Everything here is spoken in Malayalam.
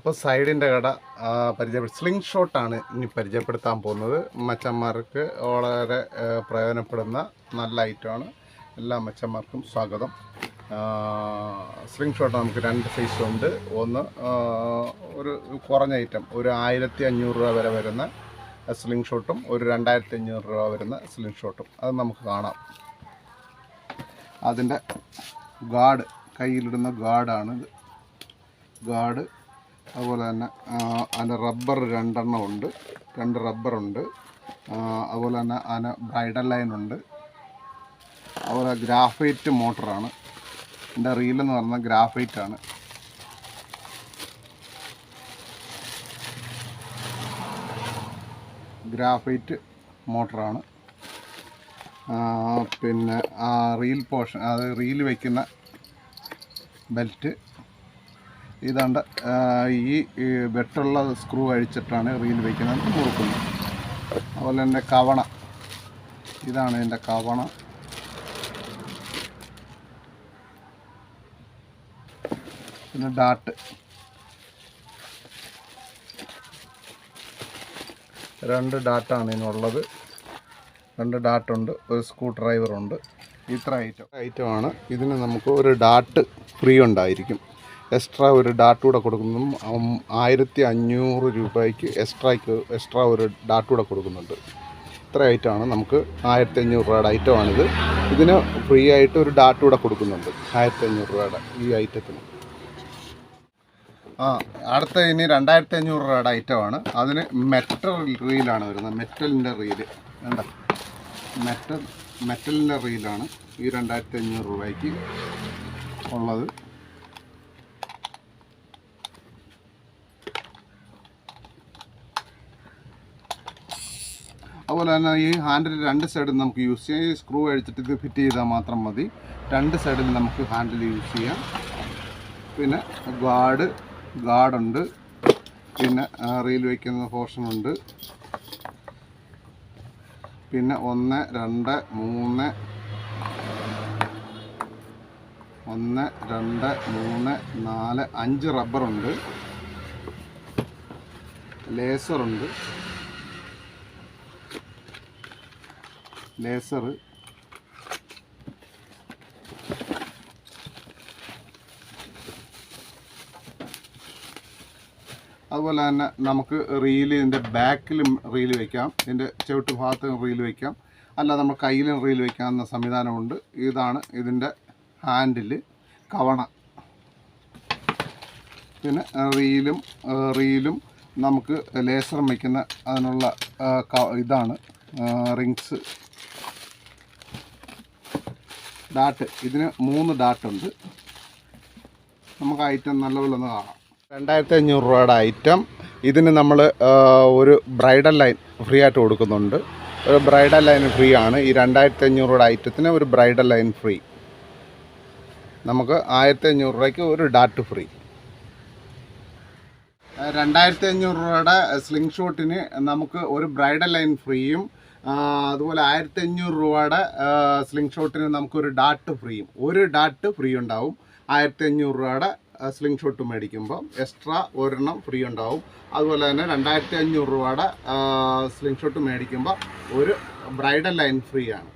അപ്പോൾ സൈഡിൻ്റെ കട സ്ലിംഗ് ഷോട്ടാണ് ഇനി പരിചയപ്പെടുത്താൻ പോകുന്നത്. മച്ചന്മാർക്ക് വളരെ പ്രയോജനപ്പെടുന്ന നല്ല ഐറ്റമാണ്. എല്ലാ മച്ചന്മാർക്കും സ്വാഗതം. സ്ലിംഗ് ഷോട്ട് നമുക്ക് രണ്ട് സൈസുണ്ട്. ഒന്ന് ഒരു കുറഞ്ഞ ഐറ്റം, ഒരു 1500 രൂപ വരെ വരുന്ന സ്ലിംഗ് ഷോട്ടും ഒരു 2500 രൂപ വരുന്ന സ്ലിംഗ് ഷോട്ടും അത് നമുക്ക് കാണാം. അതിൻ്റെ ഗാർഡ്, കയ്യിലിടുന്ന ഗാർഡാണിത്. ഗാർഡ് അതുപോലെ തന്നെ അതിൻ്റെ റബ്ബർ 2 എണ്ണം ഉണ്ട്, 2 റബ്ബറുണ്ട്. അതുപോലെ തന്നെ അതിന് ബ്രൈഡൽ ലൈനുണ്ട്. അതുപോലെ ഗ്രാഫൈറ്റ് മോട്ടറാണ്. എൻ്റെ റീലെന്ന് പറഞ്ഞാൽ ഗ്രാഫൈറ്റാണ്. ഗ്രാഫൈറ്റ് മോട്ടറാണ്. പിന്നെ റീൽ പോർഷൻ, അത് റീൽ വയ്ക്കുന്ന ബെൽറ്റ് ഇതാണ്ട്. ഈ വെട്ടുള്ള സ്ക്രൂ അഴിച്ചിട്ടാണ് റീൽ വയ്ക്കുന്നത്, മുറുക്കുന്നത്. അതുപോലെ എൻ്റെ കവണ, ഇതാണ് എൻ്റെ കവണ. പിന്നെ ഡാട്ട്, 2 ഡാറ്റാണ് ഇതിനുള്ളത്. 2 ഡാട്ടുണ്ട്, ഒരു സ്ക്രൂ ഡ്രൈവറുണ്ട്. ഇത്ര ഐറ്റമാണ്. ഇതിന് നമുക്ക് ഒരു ഡാട്ട് ഫ്രീ ഉണ്ടായിരിക്കും. എക്സ്ട്രാ ഒരു ഡാട്ട് കൂടെ കൊടുക്കുന്നതും 1500 രൂപയ്ക്ക് എക്സ്ട്രാ ഒരു ഡാട്ട് കൂടെ കൊടുക്കുന്നുണ്ട്. ഇത്ര ഐറ്റമാണ്. നമുക്ക് 1500 രൂപയുടെ ഐറ്റമാണിത്. ഇതിന് ഫ്രീ ആയിട്ട് ഒരു ഡാട്ട് കൂടെ കൊടുക്കുന്നുണ്ട് 1500 രൂപയുടെ ഈ ഐറ്റത്തിന്. അടുത്ത ഇനി 2500 രൂപയുടെ ഐറ്റമാണ്. അതിന് മെറ്റൽ റീലാണ് വരുന്നത്. മെറ്റലിൻ്റെ റീല് വേണ്ട, മെറ്റലിൻ്റെ റീലാണ് ഈ 2500 രൂപയ്ക്ക് ഉള്ളത്. അതുപോലെ തന്നെ ഈ ഹാൻഡിൽ 2 സൈഡിൽ നമുക്ക് യൂസ് ചെയ്യാം. ഈ സ്ക്രൂ അഴിച്ചിട്ട് ഇത് ഫിറ്റ് ചെയ്താൽ മാത്രം മതി. 2 സൈഡിൽ നമുക്ക് ഹാൻഡിൽ യൂസ് ചെയ്യാം. പിന്നെ ഗാർഡുണ്ട്. പിന്നെ റീൽ വയ്ക്കുന്ന പോർഷനുണ്ട്. പിന്നെ 1 2 3 4 5 റബ്ബറുണ്ട്. ലേസർ അതുപോലെ തന്നെ നമുക്ക് ഇതിൻ്റെ ബാക്കിലും റീൽ വയ്ക്കാം, ഇതിൻ്റെ ചവിട്ട് ഭാഗത്തും റീൽ വയ്ക്കാം, അല്ല നമ്മൾ കയ്യിലും റീൽ വയ്ക്കാവുന്ന സംവിധാനമുണ്ട്. ഇതാണ് ഇതിൻ്റെ ഹാൻഡിൽ, കവണ. പിന്നെ റീലും നമുക്ക് ലേസർ വയ്ക്കുന്ന അതിനുള്ള ഇതാണ് റിങ്സ്. ഡാട്ട്, ഇതിന് 3 ഡാട്ടുണ്ട്. നമുക്ക് ഐറ്റം നല്ലപോലെ ഒന്ന് കാണാം. 2500 രൂപയുടെ ഐറ്റം. ഇതിന് നമ്മൾ ഒരു ബ്രൈഡൽ ലൈൻ ഫ്രീ ആയിട്ട് കൊടുക്കുന്നുണ്ട്. ഒരു ബ്രൈഡൽ ലൈൻ ഫ്രീ ആണ്. ഈ 2500 രൂപയുടെ ഐറ്റത്തിന് ഒരു ബ്രൈഡൽ ലൈൻ ഫ്രീ. നമുക്ക് 1500 രൂപയ്ക്ക് ഒരു ഡാറ്റ് ഫ്രീ. 2500 രൂപയുടെ സ്ലിംഗ് ഷോട്ടിന് നമുക്ക് ഒരു ബ്രൈഡൽ ലൈൻ ഫ്രീയും, അതുപോലെ 1500 രൂപയുടെ സ്ലിംഗ് ഷോട്ടിന് നമുക്കൊരു ഡാട്ട് ഫ്രീയും. ഒരു ഡാട്ട് ഫ്രീ ഉണ്ടാവും. 1500 രൂപയുടെ സ്ലിംഗ് ഷോട്ട് മേടിക്കുമ്പോൾ എക്സ്ട്രാ ഒരെണ്ണം ഫ്രീ ഉണ്ടാവും. അതുപോലെ തന്നെ 2500 രൂപയുടെ സ്ലിംഗ് ഷോട്ട് മേടിക്കുമ്പോൾ ഒരു ബ്രൈഡൽ ലൈൻ ഫ്രീ ആണ്.